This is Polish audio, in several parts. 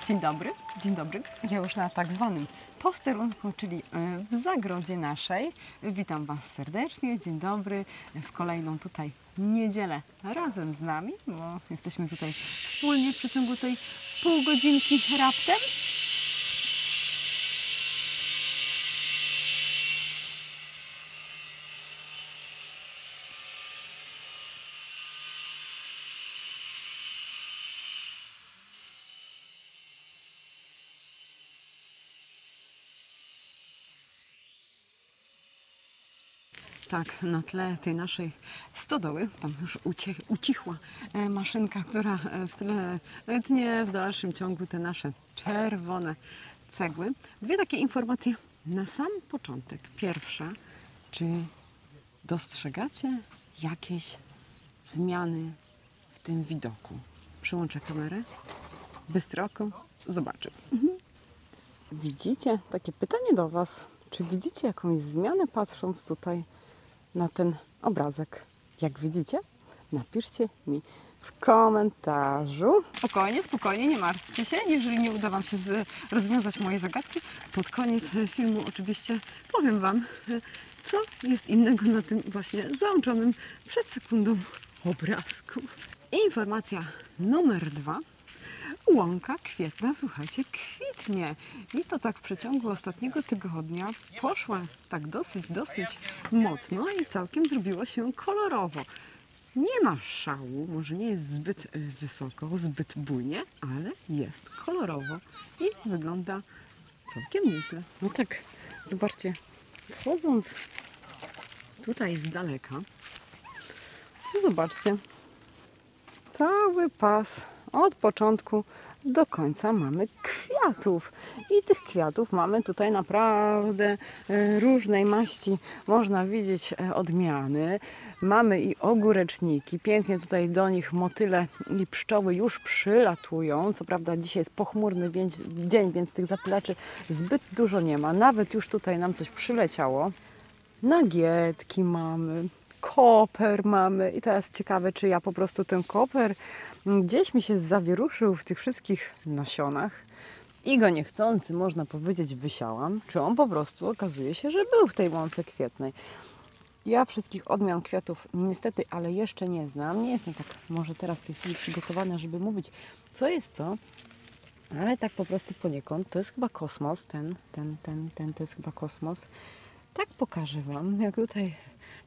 Dzień dobry, dzień dobry. Ja już na tak zwanym posterunku, czyli w zagrodzie naszej. Witam Was serdecznie, dzień dobry w kolejną tutaj niedzielę razem z nami, bo jesteśmy tutaj wspólnie w przeciągu tej pół godzinki raptem. Tak, na tle tej naszej stodoły, tam już ucichła maszynka, która w tle tnie w dalszym ciągu te nasze czerwone cegły. Dwie takie informacje na sam początek. Pierwsza, czy dostrzegacie jakieś zmiany w tym widoku? Przyłączę kamerę, bystro oko, zobaczę. Widzicie? Takie pytanie do Was. Czy widzicie jakąś zmianę patrząc tutaj na ten obrazek? Jak widzicie, napiszcie mi w komentarzu. Spokojnie, spokojnie, nie martwcie się. Jeżeli nie uda Wam się rozwiązać mojej zagadki, pod koniec filmu oczywiście powiem Wam, co jest innego na tym właśnie załączonym przed sekundą obrazku. Informacja numer 2. Łąka kwietna, słuchajcie, kwitnie. I to tak w przeciągu ostatniego tygodnia poszła tak dosyć mocno i całkiem zrobiło się kolorowo. Nie ma szału, może nie jest zbyt wysoko, zbyt bujnie, ale jest kolorowo i wygląda całkiem nieźle. No tak, zobaczcie, chodząc tutaj z daleka, zobaczcie, cały pas od początku do końca mamy kwiatów i tych kwiatów mamy tutaj naprawdę różnej maści, można widzieć odmiany. Mamy i ogóreczniki, pięknie tutaj do nich motyle i pszczoły już przylatują. Co prawda dzisiaj jest pochmurny dzień, więc tych zapylaczy zbyt dużo nie ma. Nawet już tutaj nam coś przyleciało. Nagietki mamy, koper mamy i teraz ciekawe, czy ja po prostu ten koper gdzieś mi się zawieruszył w tych wszystkich nasionach i go niechcący, można powiedzieć, wysiałam, czy on po prostu okazuje się, że był w tej łące kwietnej. Ja wszystkich odmian kwiatów niestety, ale jeszcze nie znam. Nie jestem tak może teraz w tej chwili przygotowana, żeby mówić, co jest co, ale tak po prostu poniekąd. To jest chyba kosmos, ten to jest chyba kosmos. Tak pokażę Wam, jak tutaj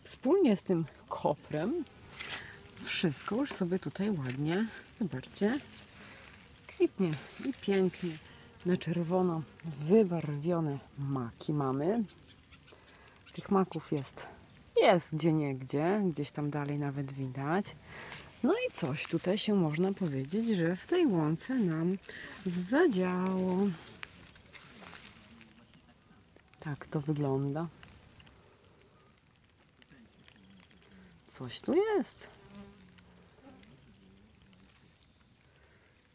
wspólnie z tym koprem wszystko już sobie tutaj ładnie, zobaczcie, kwitnie i pięknie na czerwono wybarwione maki mamy. Tych maków jest gdzieniegdzie, gdzieś tam dalej nawet widać. No i coś tutaj się można powiedzieć, że w tej łące nam zadziało. Tak to wygląda. Coś tu jest.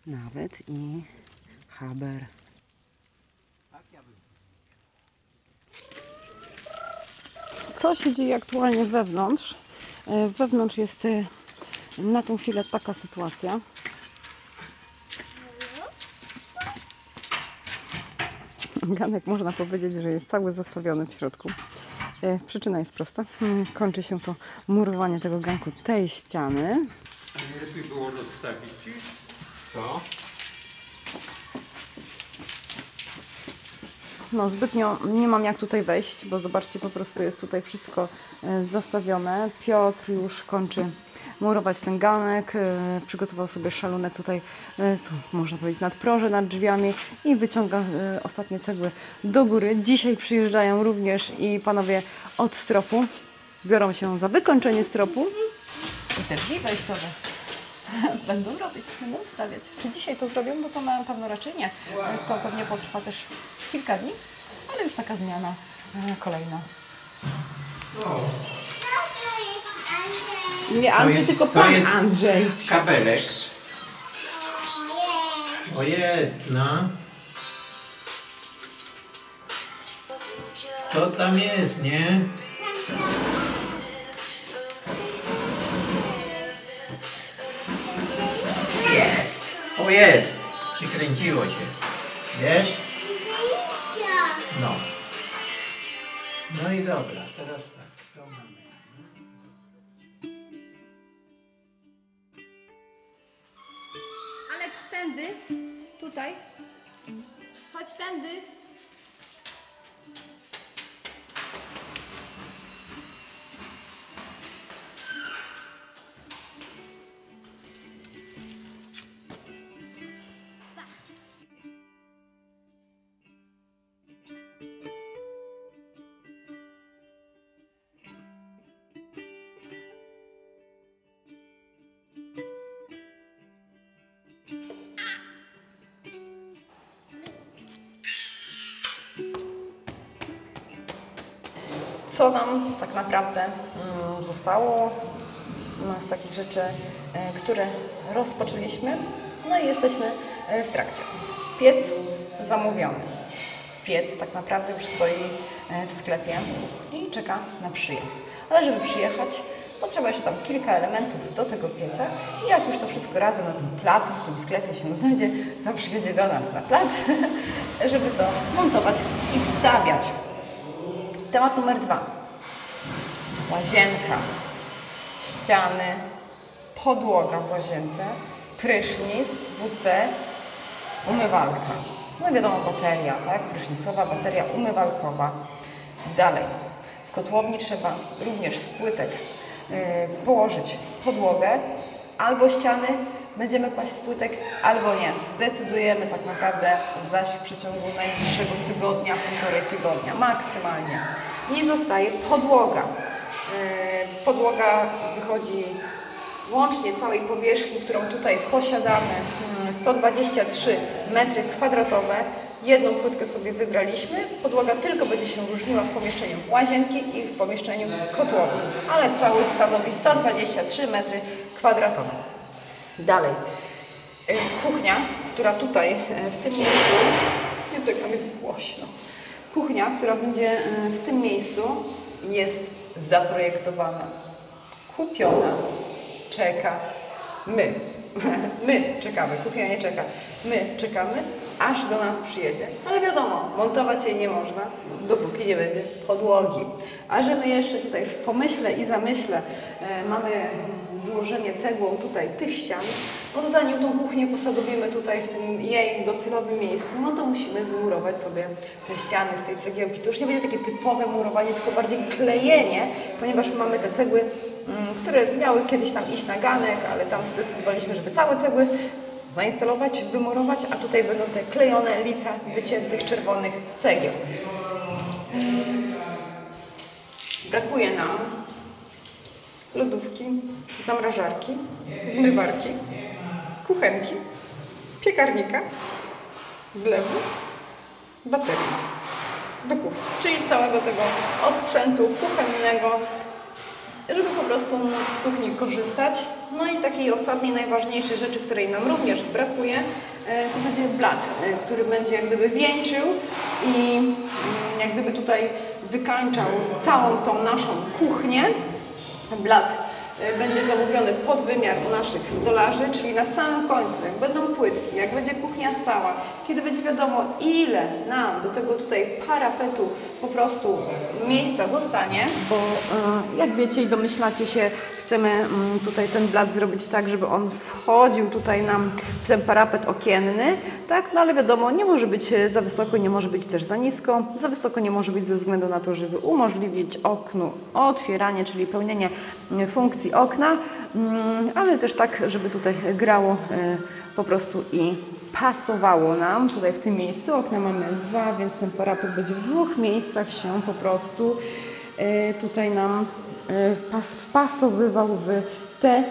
Nawet i haber. Co się dzieje aktualnie wewnątrz? Wewnątrz jest na tą chwilę taka sytuacja. Ganek można powiedzieć, że jest cały zastawiony w środku. Przyczyna jest prosta. Kończy się to murowanie tego ganku tej ściany. A nie lepiej było rozstawić ci? Co? No zbytnio nie mam jak tutaj wejść, bo zobaczcie, po prostu jest tutaj wszystko zastawione. Piotr już kończy murować ten ganek, przygotował sobie szalunek tutaj, tu można powiedzieć nadproże nad drzwiami i wyciąga ostatnie cegły do góry. Dzisiaj przyjeżdżają również i panowie od stropu, biorą się za wykończenie stropu i te drzwi wejściowe będą robić, będą stawiać. Czy dzisiaj to zrobią? Bo to na pewno raczej nie. To pewnie potrwa też kilka dni, ale już taka zmiana kolejna. Nie Andrzej, tylko pan Andrzej. Kabelek. O jest, no. Co tam jest, nie? Jest. O jest. Przykręciło się. Wiesz? No. No i dobra, teraz tak. To mamy. Aleks, tędy. Tutaj. Chodź tędy. Co nam tak naprawdę zostało z takich rzeczy, które rozpoczęliśmy, no i jesteśmy w trakcie. Piec zamówiony. Piec tak naprawdę już stoi w sklepie i czeka na przyjazd. Ale żeby przyjechać, potrzeba jeszcze tam kilka elementów do tego pieca i jak już to wszystko razem na tym placu, w tym sklepie się znajdzie, to przyjedzie do nas na plac, żeby to montować i wstawiać. Temat numer 2. Łazienka, ściany, podłoga w łazience, prysznic, WC, umywalka. No i wiadomo, bateria, tak? Prysznicowa, bateria umywalkowa. Dalej, w kotłowni trzeba również z płytek położyć podłogę, albo ściany będziemy kłaść z płytek, albo nie. Zdecydujemy tak naprawdę zaś w przeciągu najbliższego tygodnia, 1,5 tygodnia maksymalnie. I zostaje podłoga. Podłoga wychodzi łącznie całej powierzchni, którą tutaj posiadamy, 123 m2. Jedną płytkę sobie wybraliśmy. Podłoga tylko będzie się różniła w pomieszczeniu łazienki i w pomieszczeniu kotłowni, ale całość stanowi 123 m2. Dalej, kuchnia, która tutaj w tym miejscu, jest jak tam jest głośno, kuchnia, która będzie w tym miejscu, jest zaprojektowana, kupiona, czeka, my czekamy, kuchnia nie czeka, my czekamy, aż do nas przyjedzie. Ale wiadomo, montować jej nie można, dopóki nie będzie podłogi. A że my jeszcze tutaj w pomyśle i zamyśle mamy wyłożenie cegłą tutaj tych ścian, no to zanim tą kuchnię posadowimy tutaj w tym jej docelowym miejscu, no to musimy wymurować sobie te ściany z tej cegiełki. To już nie będzie takie typowe murowanie, tylko bardziej klejenie, ponieważ mamy te cegły, które miały kiedyś tam iść na ganek, ale tam zdecydowaliśmy, żeby całe cegły zainstalować, wymurować, a tutaj będą te klejone lica wyciętych czerwonych cegieł. Brakuje nam lodówki, zamrażarki, zmywarki, kuchenki, piekarnika, zlewu, baterii do kuchni, czyli całego tego osprzętu kuchennego, żeby po prostu móc z kuchni korzystać. No i takiej ostatniej, najważniejszej rzeczy, której nam również brakuje, to będzie blat, który będzie jak gdyby wieńczył i jak gdyby tutaj wykańczał całą tą naszą kuchnię. Blat będzie zamówiony pod wymiar u naszych stolarzy, czyli na samym końcu, jak będą płytki, jak będzie kuchnia stała, kiedy będzie wiadomo, ile nam do tego tutaj parapetu po prostu miejsca zostanie, bo jak wiecie i domyślacie się, chcemy tutaj ten blat zrobić tak, żeby on wchodził tutaj nam w ten parapet okienny, tak, no ale wiadomo, nie może być za wysoko, nie może być też za nisko, za wysoko nie może być ze względu na to, żeby umożliwić oknu otwieranie, czyli pełnienie funkcji okna, ale też tak, żeby tutaj grało po prostu i pasowało nam. Tutaj w tym miejscu okna mamy 2, więc ten parapet będzie w 2 miejscach się po prostu tutaj nam wpasowywał w te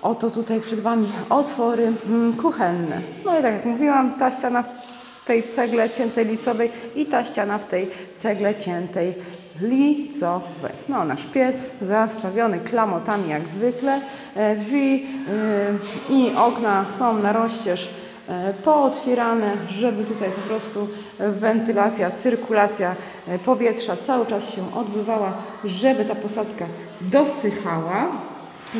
oto tutaj przed Wami otwory kuchenne. No i tak jak mówiłam, ta ściana w tej cegle ciętej licowej i ta ściana w tej cegle ciętej licowej. No, nasz piec zastawiony klamotami jak zwykle. Drzwi i okna są na rozścież pootwierane, żeby tutaj po prostu wentylacja, cyrkulacja powietrza cały czas się odbywała, żeby ta posadzka dosychała.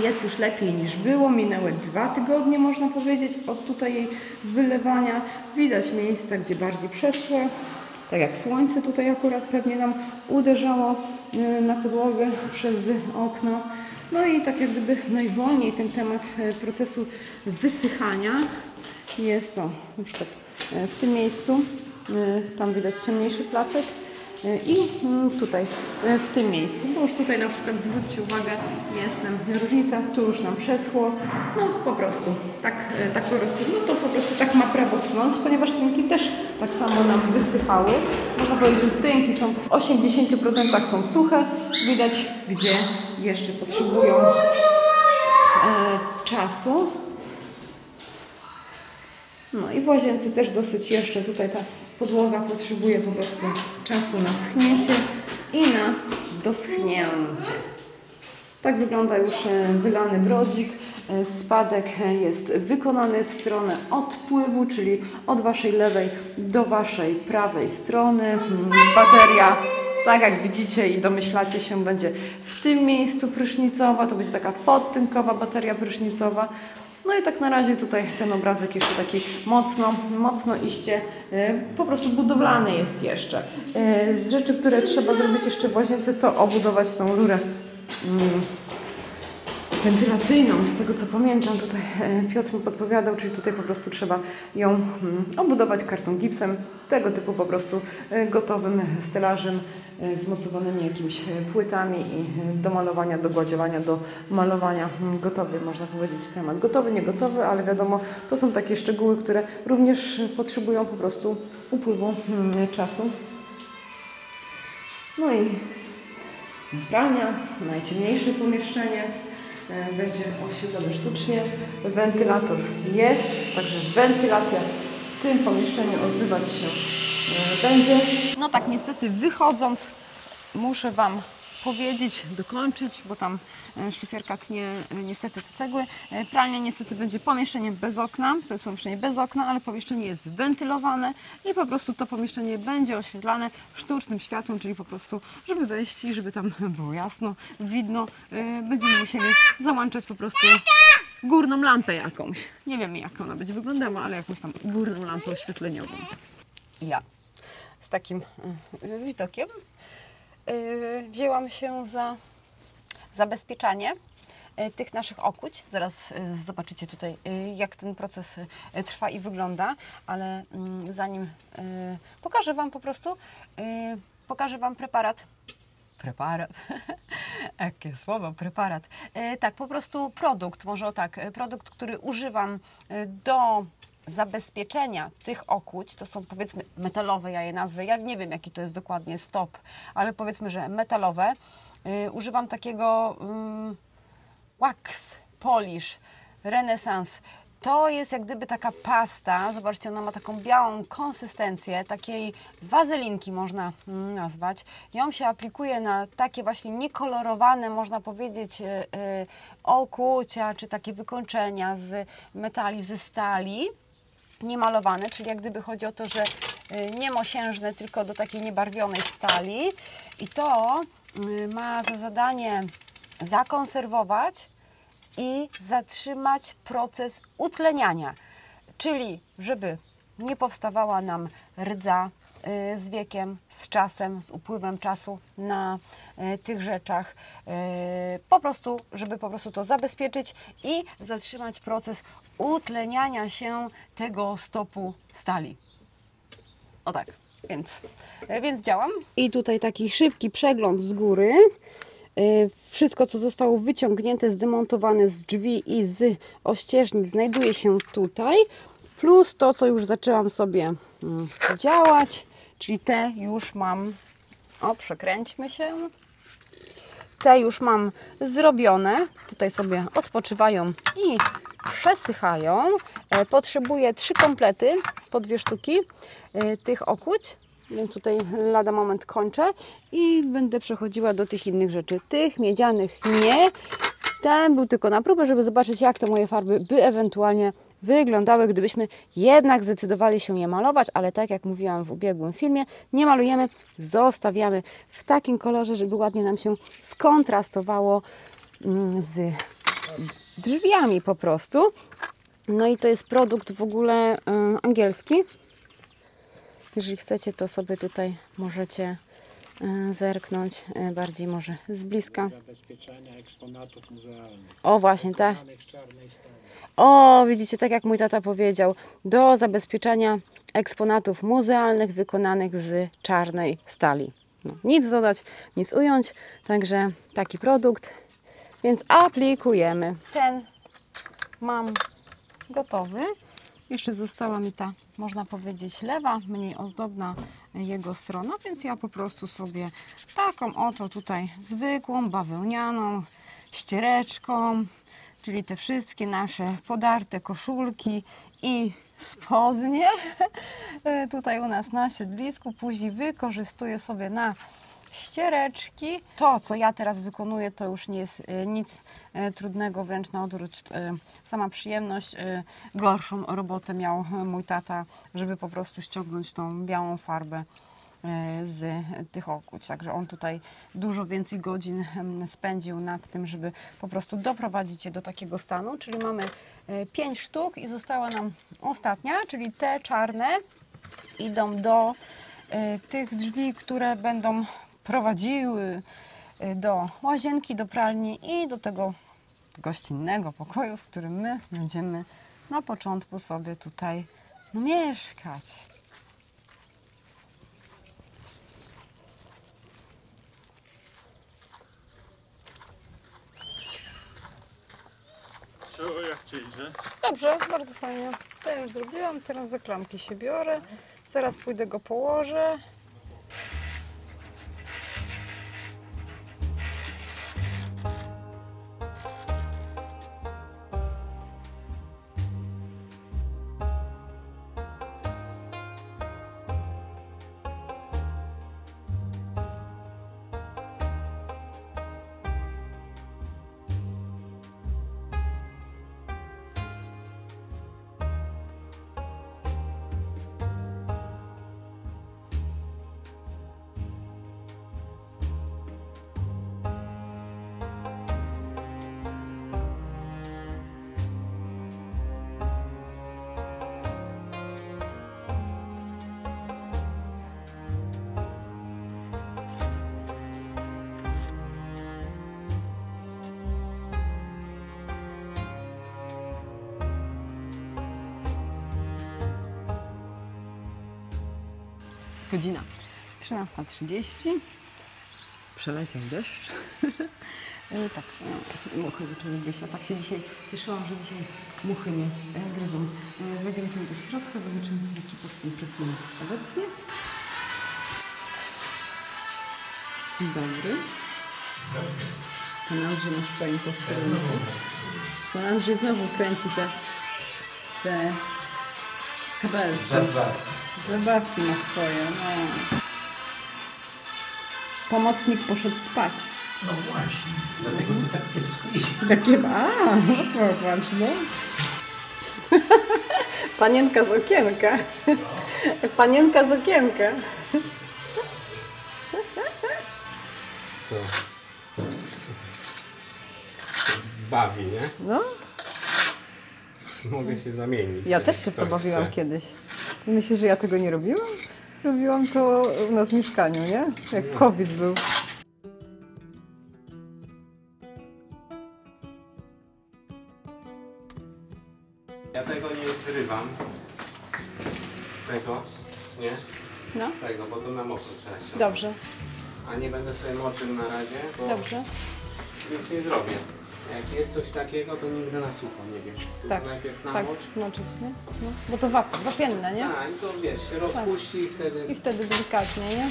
Jest już lepiej niż było, minęły 2 tygodnie, można powiedzieć, od tutaj jej wylewania. Widać miejsca, gdzie bardziej przeschła, tak jak słońce tutaj akurat pewnie nam uderzało na podłogę przez okno. No i tak jak gdyby najwolniej ten temat procesu wysychania jest to na przykład w tym miejscu, tam widać ciemniejszy placek. I tutaj, w tym miejscu, bo już tutaj na przykład zwróćcie uwagę, jest różnica, tu już nam przeschło, no po prostu, tak po prostu, no to po prostu tak ma prawo schłonąć, ponieważ tynki też tak samo nam wysychały. Można powiedzieć, że tynki są w 80% są suche, widać gdzie jeszcze potrzebują czasu. No i w łazience też dosyć jeszcze tutaj ta podłoga potrzebuje po prostu czasu na schnięcie i na doschnięcie. Tak wygląda już wylany brodzik. Spadek jest wykonany w stronę odpływu, czyli od Waszej lewej do Waszej prawej strony. Bateria, tak jak widzicie i domyślacie się, będzie w tym miejscu prysznicowa. To będzie taka podtynkowa bateria prysznicowa. No i tak na razie tutaj ten obrazek jeszcze taki mocno iście po prostu budowlany jest jeszcze. Z rzeczy, które trzeba zrobić jeszcze w łazience, to obudować tą rurę wentylacyjną. Z tego co pamiętam, tutaj Piotr mi podpowiadał, czyli tutaj po prostu trzeba ją obudować karton gipsem, tego typu po prostu gotowym stelażem, zmocowanymi jakimiś płytami i do malowania, do gładziowania, do malowania gotowy, można powiedzieć, temat gotowy, nie gotowy, ale wiadomo, to są takie szczegóły, które również potrzebują po prostu upływu czasu. No i pralnia, najciemniejsze pomieszczenie, będzie oświetlone sztucznie, wentylator jest, także wentylacja w tym pomieszczeniu odbywać się będzie. No tak, niestety wychodząc muszę Wam powiedzieć, dokończyć, bo tam szlifierka tnie niestety te cegły. Pralnia niestety będzie pomieszczeniem bez okna, to jest pomieszczenie bez okna, ale pomieszczenie jest wentylowane i po prostu to pomieszczenie będzie oświetlane sztucznym światłem, czyli po prostu, żeby wejść i żeby tam było jasno, widno, będziemy musieli załączać po prostu górną lampę jakąś. Nie wiem jak ona będzie wyglądała, ale jakąś tam górną lampę oświetleniową. Ja z takim widokiem wzięłam się za zabezpieczanie tych naszych okuć. Zaraz zobaczycie tutaj, jak ten proces trwa i wygląda, ale zanim pokażę Wam po prostu, pokażę Wam preparat. Jakie słowo, preparat. Tak, po prostu produkt, może o tak, produkt, który używam do zabezpieczenia tych okuć. To są powiedzmy metalowe, ja je nazwę, ja nie wiem jaki to jest dokładnie stop, ale powiedzmy, że metalowe. Używam takiego wax polish Renaissance. To jest jak gdyby taka pasta, zobaczcie, ona ma taką białą konsystencję, takiej wazelinki można nazwać. Ją się aplikuje na takie właśnie niekolorowane, można powiedzieć, okucia, czy takie wykończenia z metali, ze stali, niemalowane, czyli jak gdyby chodzi o to, że nie mosiężne, tylko do takiej niebarwionej stali. I to ma za zadanie zakonserwować i zatrzymać proces utleniania, czyli żeby nie powstawała nam rdza z wiekiem, z czasem, z upływem czasu na tych rzeczach, po prostu, żeby po prostu to zabezpieczyć i zatrzymać proces utleniania się tego stopu stali. O tak, więc działam. I tutaj taki szybki przegląd z góry. Wszystko, co zostało wyciągnięte, zdemontowane z drzwi i z ościeżnic, znajduje się tutaj. Plus to, co już zaczęłam sobie działać, czyli te już mam, przekręćmy się, te już mam zrobione. Tutaj sobie odpoczywają i przesychają. Potrzebuję 3 komplety, po 2 sztuki tych okuć. Więc tutaj lada moment kończę i będę przechodziła do tych innych rzeczy. Tych miedzianych nie. Ten był tylko na próbę, żeby zobaczyć, jak te moje farby by ewentualnie wyglądały, gdybyśmy jednak zdecydowali się je malować, ale tak jak mówiłam w ubiegłym filmie, nie malujemy, zostawiamy w takim kolorze, żeby ładnie nam się skontrastowało z drzwiami po prostu. No i to jest produkt w ogóle angielski. Jeżeli chcecie, to sobie tutaj możecie zerknąć bardziej może z bliska. Zabezpieczania eksponatów muzealnych. O właśnie, tak. wykonanych z czarnej stali. O, widzicie, tak jak mój tata powiedział, do zabezpieczania eksponatów muzealnych wykonanych z czarnej stali. No, nic dodać, nic ująć, także taki produkt, więc aplikujemy. Ten mam gotowy. Jeszcze została mi ta, można powiedzieć, lewa, mniej ozdobna jego strona, więc ja po prostu sobie taką oto tutaj zwykłą, bawełnianą ściereczką, czyli te wszystkie nasze podarte koszulki i spodnie tutaj u nas na siedlisku, później wykorzystuję sobie na ściereczki. To, co ja teraz wykonuję, to już nie jest nic trudnego, wręcz na odwrót. Sama przyjemność. Gorszą robotę miał mój tata, żeby po prostu ściągnąć tą białą farbę z tych okuć. Także on tutaj dużo więcej godzin spędził nad tym, żeby po prostu doprowadzić je do takiego stanu. Czyli mamy 5 sztuk i została nam ostatnia, czyli te czarne idą do tych drzwi, które będą prowadziły do łazienki, do pralni i do tego gościnnego pokoju, w którym my będziemy na początku sobie tutaj mieszkać. Co, jak ci idzie? Dobrze, bardzo fajnie. To ja już zrobiłam, teraz za klamki się biorę. Zaraz pójdę go położę. Godzina 13:30. Przeleciał deszcz. Tak, muchy zaczęły gryźć. Ja tak się dzisiaj cieszyłam, że dzisiaj muchy nie gryzą. Wejdziemy sobie do środka, zobaczymy, jaki postęp pracuje obecnie. Dzień dobry. Pan Andrzej na swoim posterunku. Pan Andrzej znowu kręci te kabelki. Zabawki na swoje. No. Pomocnik poszedł spać. No właśnie, dlatego to tak kiepsko idzie. Takie, no właśnie. Panienka z okienka. Panienka z okienka. Co? Bawi, nie? No, Mogę się zamienić. ja też się w to bawiłam kiedyś. Myślisz, że ja tego nie robiłam? Robiłam to u nas w mieszkaniu, nie? Jak COVID był. Ja tego nie zrywam. Tego, nie? No, Tego, bo to na mokro trzeba się. dobrze, A nie będę sobie moczył na razie, bo dobrze. nic nie zrobię. Jak jest coś takiego, to nigdy na sucho nie wiesz. Tylko Tak, najpierw na tak, mocz. zmoczyć, nie? No, bo to wapienne, nie? A, i to wiesz, się rozpuści i wtedy... I wtedy delikatnie, nie?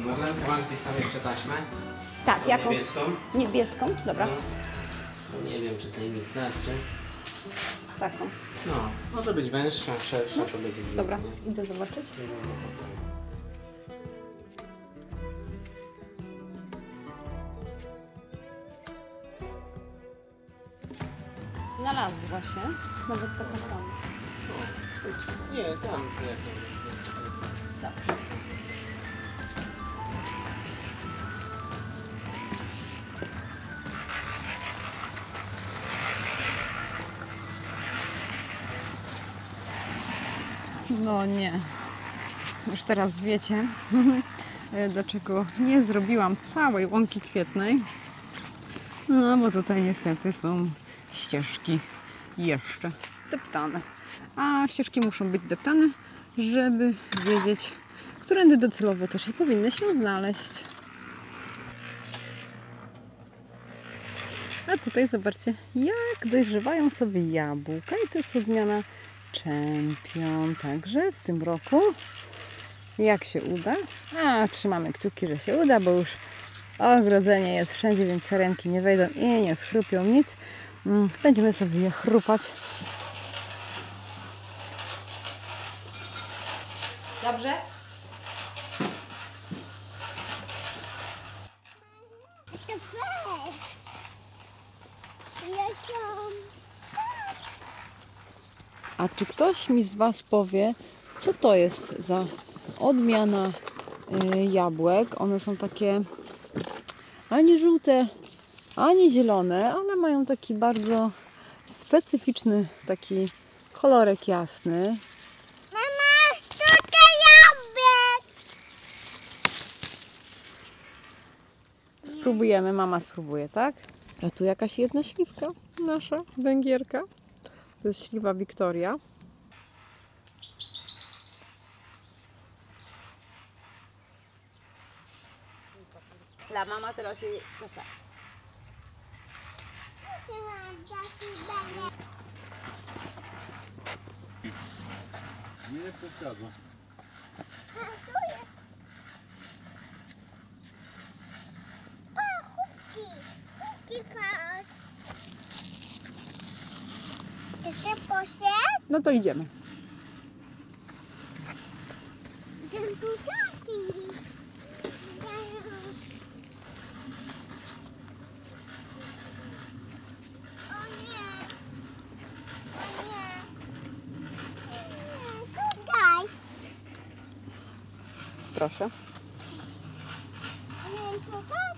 Marlenka, masz gdzieś tam jeszcze taśmę? Tak, Tą jaką? Niebieską? Niebieską, dobra. No, nie wiem, czy tej mi starczy. Taką. No, może być węższa, szersza, to będzie nic, Dobra, nie? idę zobaczyć. Znalazła się. Nawet taka sama. Nie, tam nie. No nie. Już teraz wiecie, do czego nie zrobiłam całej łąki kwietnej. No bo tutaj niestety są ścieżki jeszcze deptane. A ścieżki muszą być deptane, żeby wiedzieć, którędy docelowo też i powinny się znaleźć. A tutaj zobaczcie, jak dojrzewają sobie jabłka i to jest odmiana Czempion. Także w tym roku, jak się uda, a trzymamy kciuki, że się uda, bo już ogrodzenie jest wszędzie, więc sarenki nie wejdą i nie schrupią nic. Będziemy sobie je chrupać. Dobrze? A czy ktoś mi z Was powie, co to jest za odmiana jabłek? One są takie ani żółte, ani zielone, ale mają taki bardzo specyficzny taki kolorek jasny. Mama, tutaj jabłek! Spróbujemy, mama spróbuje, tak? A tu jakaś jedna śliwka nasza, węgierka. To jest śliwa Wiktoria. Dla mama teraz jej kafe. Nie przeszkadza. Chłopki, patrz. Chcesz poszedł? No to idziemy. Ten buziaki. O nie. O nie. Tutaj. Proszę. Nie, chłopaki.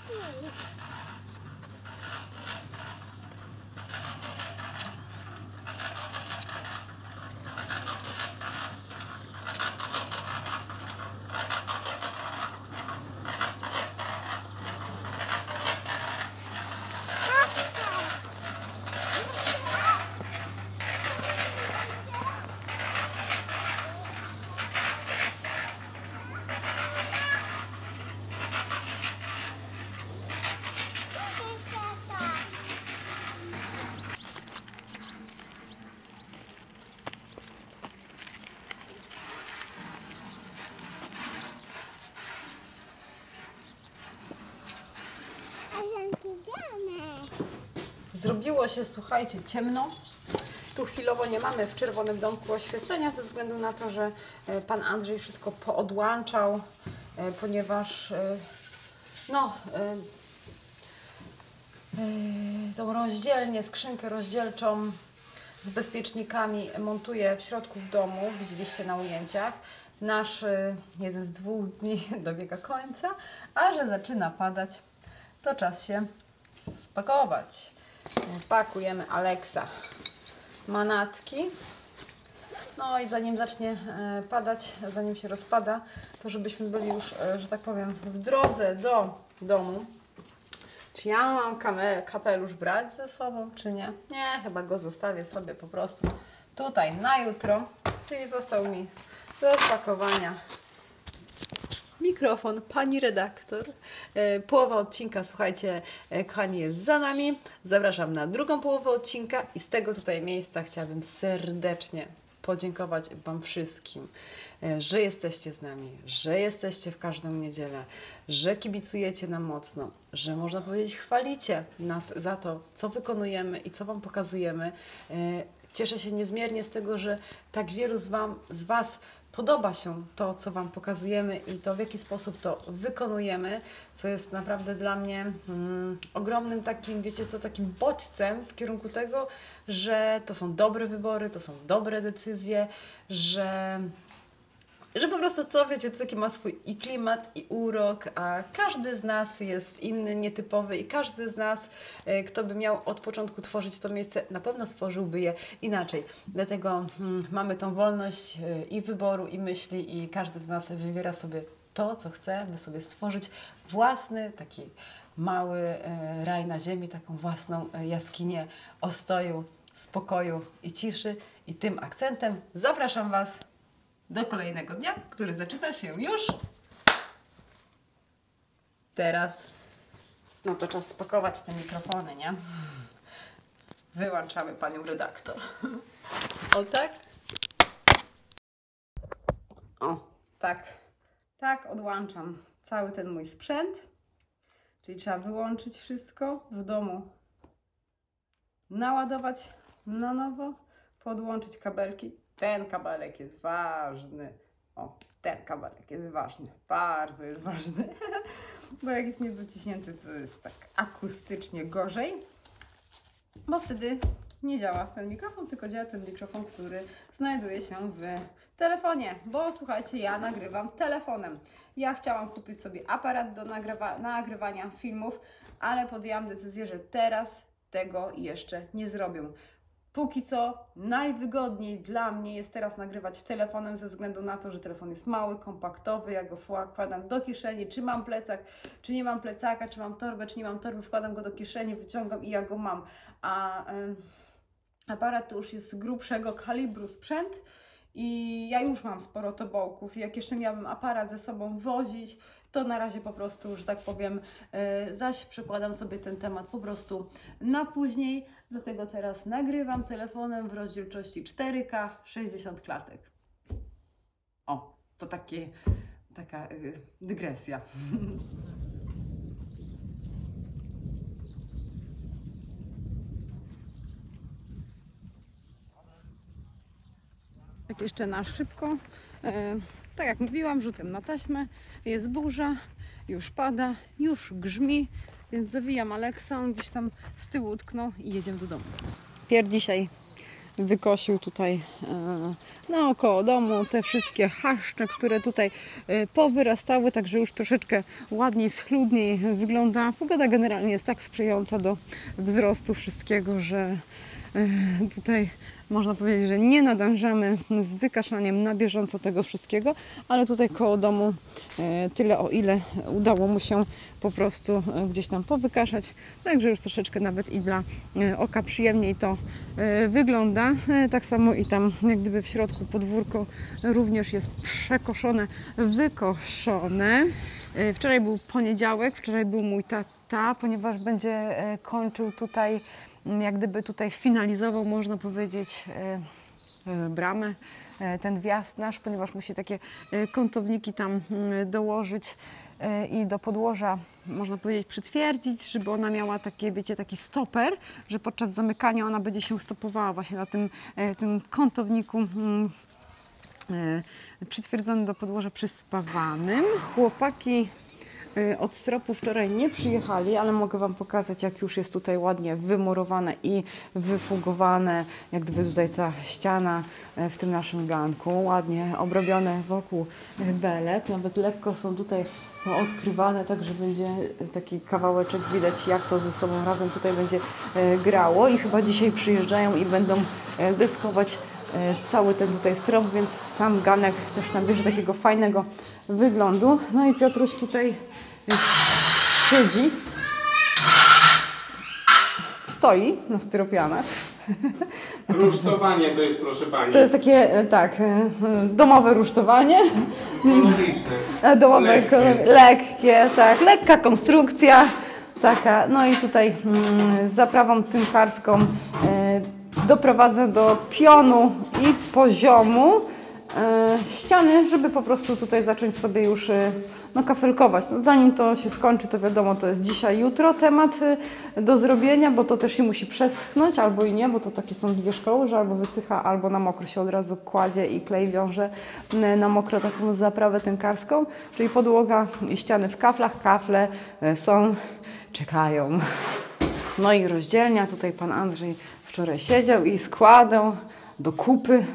Zrobiło się, słuchajcie, ciemno. Tu chwilowo nie mamy w Czerwonym Domku oświetlenia ze względu na to, że pan Andrzej wszystko poodłączał, ponieważ tą rozdzielnię, skrzynkę rozdzielczą z bezpiecznikami montuje w środku w domu. Widzieliście na ujęciach. Nasz jeden z 2 dni dobiega końca, a że zaczyna padać, to czas się spakować. Pakujemy Alexa manatki. No i zanim zacznie padać, zanim się rozpada, to żebyśmy byli już, że tak powiem, w drodze do domu. Czy ja mam kapelusz brać ze sobą, czy nie? Nie, chyba go zostawię sobie po prostu tutaj na jutro. Czyli został mi do spakowania mikrofon pani redaktor. Połowa odcinka, słuchajcie, kochani, jest za nami. Zapraszam na drugą połowę odcinka i z tego tutaj miejsca chciałabym serdecznie podziękować Wam wszystkim, że jesteście z nami, że jesteście w każdą niedzielę, że kibicujecie nam mocno, że można powiedzieć chwalicie nas za to, co wykonujemy i co Wam pokazujemy. Cieszę się niezmiernie z tego, że tak wielu z Was podoba się to, co Wam pokazujemy i to, w jaki sposób to wykonujemy, co jest naprawdę dla mnie ogromnym takim, wiecie co, takim bodźcem w kierunku tego, że to są dobre wybory, to są dobre decyzje, że po prostu to, wiecie, to taki ma swój i klimat, i urok, a każdy z nas jest inny, nietypowy i każdy z nas, kto by miał od początku tworzyć to miejsce, na pewno stworzyłby je inaczej. Dlatego mamy tą wolność i wyboru, i myśli i każdy z nas wybiera sobie to, co chce, by sobie stworzyć własny taki mały raj na ziemi, taką własną jaskinię ostoju, spokoju i ciszy. I tym akcentem zapraszam Was do kolejnego dnia, który zaczyna się już teraz. No to czas spakować te mikrofony, nie? Wyłączamy panią redaktor. O tak? O, tak. Tak odłączam cały ten mój sprzęt. Czyli trzeba wyłączyć wszystko w domu. Naładować na nowo, podłączyć kabelki. Ten kabelek jest ważny. O, ten kabelek jest ważny. Bardzo jest ważny. Bo jak jest niedociśnięty, to jest tak akustycznie gorzej. Bo wtedy nie działa ten mikrofon, tylko działa ten mikrofon, który znajduje się w telefonie. Bo słuchajcie, ja nagrywam telefonem. Ja chciałam kupić sobie aparat do nagrywania filmów, ale podjęłam decyzję, że teraz tego jeszcze nie zrobię. Póki co najwygodniej dla mnie jest teraz nagrywać telefonem ze względu na to, że telefon jest mały, kompaktowy, ja go wkładam do kieszeni, czy mam plecak, czy nie mam plecaka, czy mam torbę, czy nie mam torby, wkładam go do kieszeni, wyciągam i ja go mam. A aparat to już jest grubszego kalibru sprzęt i ja już mam sporo tobołków i jak jeszcze miałabym aparat ze sobą wozić, to na razie po prostu, że tak powiem, zaś przekładam sobie ten temat po prostu na później. Dlatego teraz nagrywam telefonem w rozdzielczości 4K 60 klatek. O, to taka dygresja. Tak jeszcze na szybko. Tak jak mówiłam, rzutem na taśmę. Jest burza, już pada, już grzmi, więc zawijam Aleksa, on gdzieś tam z tyłu utknął i jedziemy do domu. Pier dzisiaj wykosił tutaj naokoło domu te wszystkie chaszcze, które tutaj powyrastały, także już troszeczkę ładniej, schludniej wygląda. Pogoda generalnie jest tak sprzyjająca do wzrostu wszystkiego, że tutaj można powiedzieć, że nie nadążamy z wykaszaniem na bieżąco tego wszystkiego, ale tutaj koło domu tyle, o ile udało mu się po prostu gdzieś tam powykaszać, także już troszeczkę nawet i dla oka przyjemniej to wygląda. Tak samo i tam jak gdyby w środku podwórko również jest przekoszone, wykoszone. Wczoraj był poniedziałek, wczoraj był mój tata, ponieważ będzie kończył tutaj, jak gdyby tutaj finalizował, można powiedzieć, bramę, ten wjazd nasz, ponieważ musi takie kątowniki tam dołożyć i do podłoża, można powiedzieć, przytwierdzić, żeby ona miała takie, wiecie, taki stoper, że podczas zamykania ona będzie się stopowała właśnie na tym kątowniku przytwierdzonym do podłoża przyspawanym. Chłopaki od stropu wczoraj nie przyjechali, ale mogę Wam pokazać, jak już jest tutaj ładnie wymurowane i wyfugowane, jak gdyby tutaj ta ściana w tym naszym ganku, ładnie obrobione wokół belek, nawet lekko są tutaj odkrywane, tak że będzie taki kawałeczek widać, jak to ze sobą razem tutaj będzie grało i chyba dzisiaj przyjeżdżają i będą deskować cały ten tutaj strop, więc sam ganek też nabierze takiego fajnego wyglądu. No i Piotruś tutaj siedzi, stoi na styropianach. Rusztowanie to jest, proszę Pani. To jest takie, tak, domowe rusztowanie. Ekologiczne. Domowe, lekkie, tak, lekka konstrukcja taka. No i tutaj zaprawą tynkarską doprowadzę do pionu i poziomu ściany, żeby po prostu tutaj zacząć sobie już no, kafelkować. No, zanim to się skończy, to wiadomo, to jest dzisiaj, jutro temat do zrobienia, bo to też się musi przeschnąć, albo i nie, bo to takie są dwie szkoły, że albo wysycha, albo na mokro się od razu kładzie i klej wiąże na mokro taką zaprawę tynkarską, czyli podłoga i ściany w kaflach, kafle są, czekają. No i rozdzielnia, tutaj pan Andrzej wczoraj siedział i składał do kupy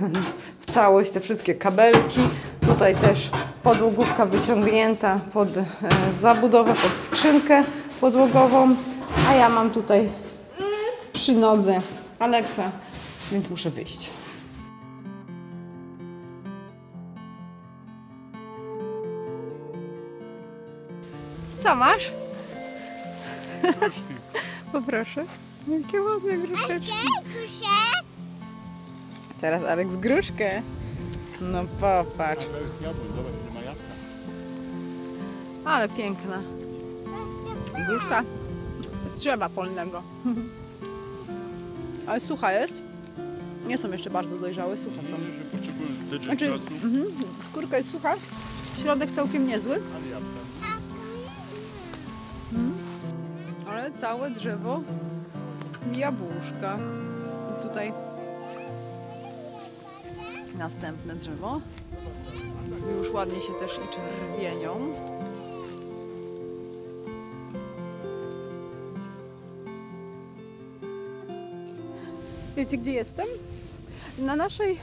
w całość te wszystkie kabelki. Tutaj też podłogówka wyciągnięta pod zabudowę, pod skrzynkę podłogową. A ja mam tutaj przy nodze Aleksa, więc muszę wyjść. Co masz? Poproszę. Jakie ładne gruszeczki. Kusie. Teraz Aleks gruszkę. No popatrz. Ale piękna. Gruszka z drzewa polnego. Ale sucha jest. Nie są jeszcze bardzo dojrzałe, suche są. Znaczy, skórka jest sucha, środek całkiem niezły. Ale całe drzewo jabłuszka. Tutaj następne drzewo. Już ładnie się też i czerwienią. Wiecie, gdzie jestem? Na naszej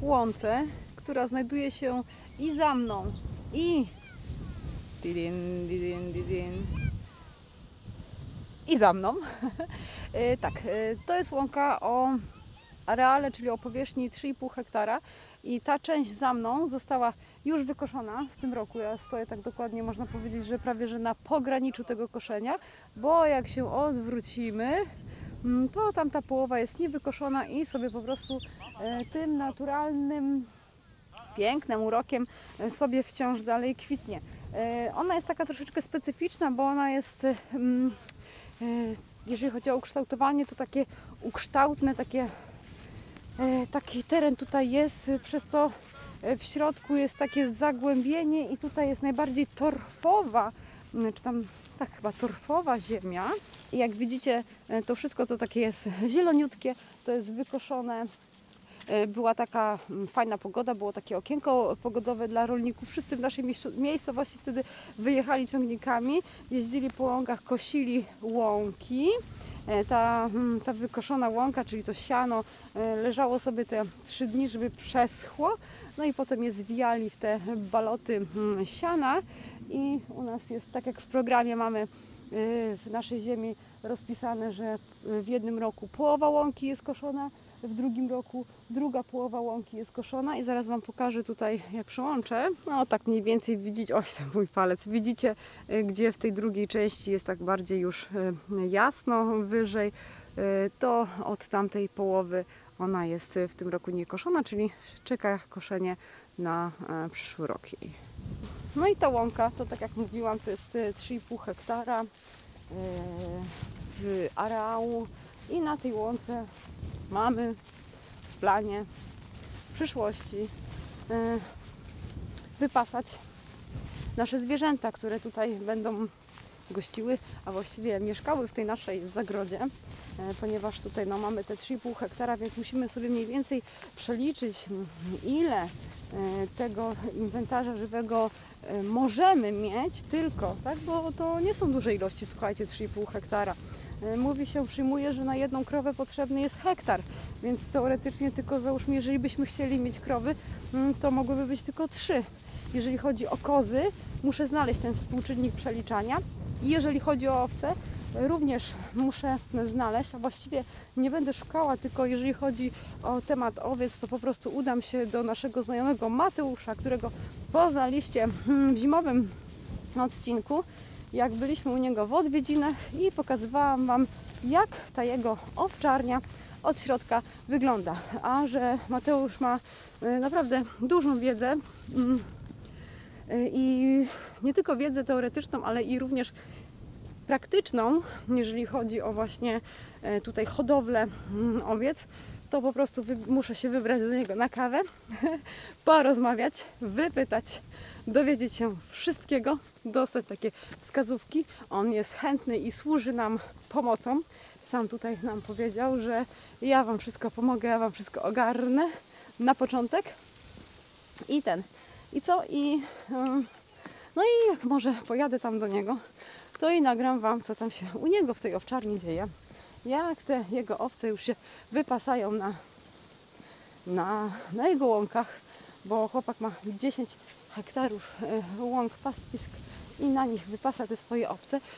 łące, która znajduje się i za mną, i za mną. Tak, to jest łąka o areale, czyli o powierzchni 3,5 hektara i ta część za mną została już wykoszona w tym roku. Ja stoję tak dokładnie, można powiedzieć, że prawie że na pograniczu tego koszenia, bo jak się odwrócimy, to tamta połowa jest niewykoszona i sobie po prostu tym naturalnym, pięknym urokiem sobie wciąż dalej kwitnie. Ona jest taka troszeczkę specyficzna, bo ona jest, jeżeli chodzi o ukształtowanie, to takie ukształtne, taki teren tutaj jest, przez to w środku jest takie zagłębienie i tutaj jest najbardziej torfowa, czy tam tak chyba torfowa ziemia. I jak widzicie, to wszystko to takie jest zieloniutkie, to jest wykoszone. Była taka fajna pogoda, było takie okienko pogodowe dla rolników. Wszyscy w naszej miejscowości wtedy wyjechali ciągnikami, jeździli po łąkach, kosili łąki. Ta wykoszona łąka, czyli to siano, leżało sobie te 3 dni, żeby przeschło. No i potem je zwijali w te baloty siana i u nas jest, tak jak w programie mamy w naszej ziemi rozpisane, że w jednym roku połowa łąki jest koszona, w drugim roku druga połowa łąki jest koszona i zaraz Wam pokażę tutaj, jak przełączę. No tak mniej więcej widzicie, oj ten mój palec, widzicie, gdzie w tej drugiej części jest tak bardziej już jasno, wyżej, to od tamtej połowy ona jest w tym roku niekoszona, czyli czeka koszenie na przyszły rok jej. No i ta łąka, to tak jak mówiłam, to jest 3,5 hektara w areału i na tej łące mamy w planie w przyszłości wypasać nasze zwierzęta, które tutaj będą gościły, a właściwie mieszkały w tej naszej zagrodzie, ponieważ tutaj no, mamy te 3,5 hektara, więc musimy sobie mniej więcej przeliczyć, ile tego inwentarza żywego możemy mieć tylko, tak? Bo to nie są duże ilości, słuchajcie, 3,5 hektara. Mówi się, przyjmuje, że na jedną krowę potrzebny jest hektar, więc teoretycznie tylko załóżmy, jeżeli byśmy chcieli mieć krowy, to mogłyby być tylko 3. Jeżeli chodzi o kozy, muszę znaleźć ten współczynnik przeliczania. I jeżeli chodzi o owce, również muszę znaleźć, a właściwie nie będę szukała, tylko jeżeli chodzi o temat owiec, to po prostu udam się do naszego znajomego Mateusza, którego poznaliście w zimowym odcinku, jak byliśmy u niego w odwiedzinach i pokazywałam Wam, jak ta jego owczarnia od środka wygląda. A że Mateusz ma naprawdę dużą wiedzę i nie tylko wiedzę teoretyczną, ale i również praktyczną, jeżeli chodzi o właśnie tutaj hodowlę owiec, to po prostu muszę się wybrać do niego na kawę, porozmawiać, wypytać, dowiedzieć się wszystkiego, dostać takie wskazówki. On jest chętny i służy nam pomocą. Sam tutaj nam powiedział, że ja Wam wszystko pomogę, ja Wam wszystko ogarnę na początek. No i jak może pojadę tam do niego, to i nagram Wam, co tam się u niego w tej owczarni dzieje. Jak te jego owce już się wypasają na jego łąkach, bo chłopak ma 10 hektarów łąk, pastwisk i na nich wypasa te swoje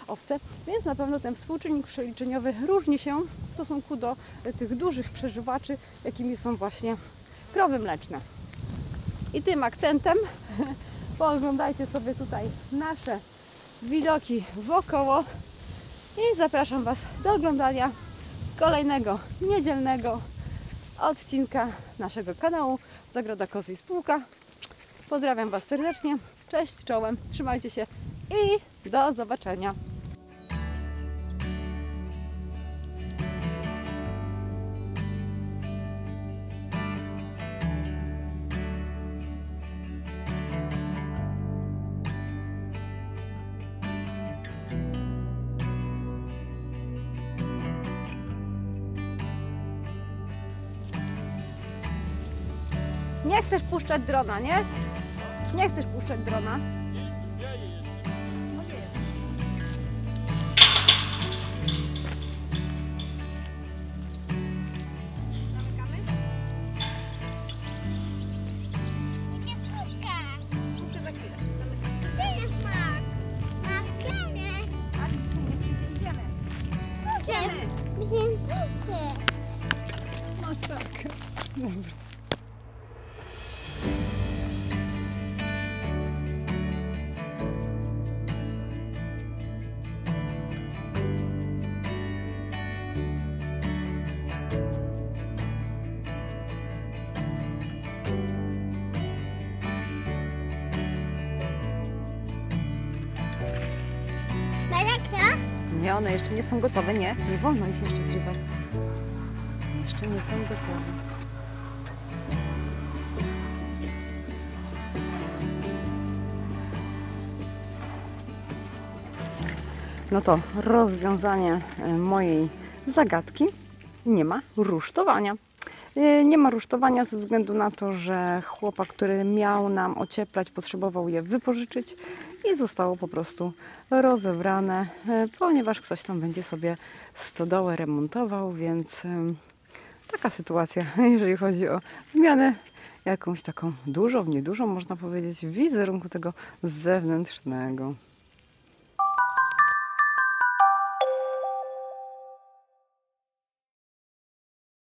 owce, więc na pewno ten współczynnik przeliczeniowy różni się w stosunku do tych dużych przeżywaczy, jakimi są właśnie krowy mleczne. I tym akcentem pooglądajcie sobie tutaj nasze widoki wokoło i zapraszam Was do oglądania kolejnego niedzielnego odcinka naszego kanału Zagroda Kozy i Spółka. Pozdrawiam Was serdecznie, cześć, czołem, trzymajcie się i do zobaczenia. Nie chcesz puszczać drona, nie? Nie chcesz puszczać drona. Nie puszka. Gdzie jest Mark? Mark, gdzie? A idziemy. Idziemy. Idziemy. Masakra. Dobra. Daleko? Nie, one jeszcze nie są gotowe, nie wolno ich jeszcze zrywać. Jeszcze nie są gotowe. No to rozwiązanie mojej zagadki: nie ma rusztowania. Nie ma rusztowania ze względu na to, że chłopak, który miał nam ocieplać, potrzebował je wypożyczyć i zostało po prostu rozebrane, ponieważ ktoś tam będzie sobie stodołę remontował, więc taka sytuacja, jeżeli chodzi o zmianę jakąś taką dużą, niedużą, można powiedzieć, w wizerunku tego zewnętrznego.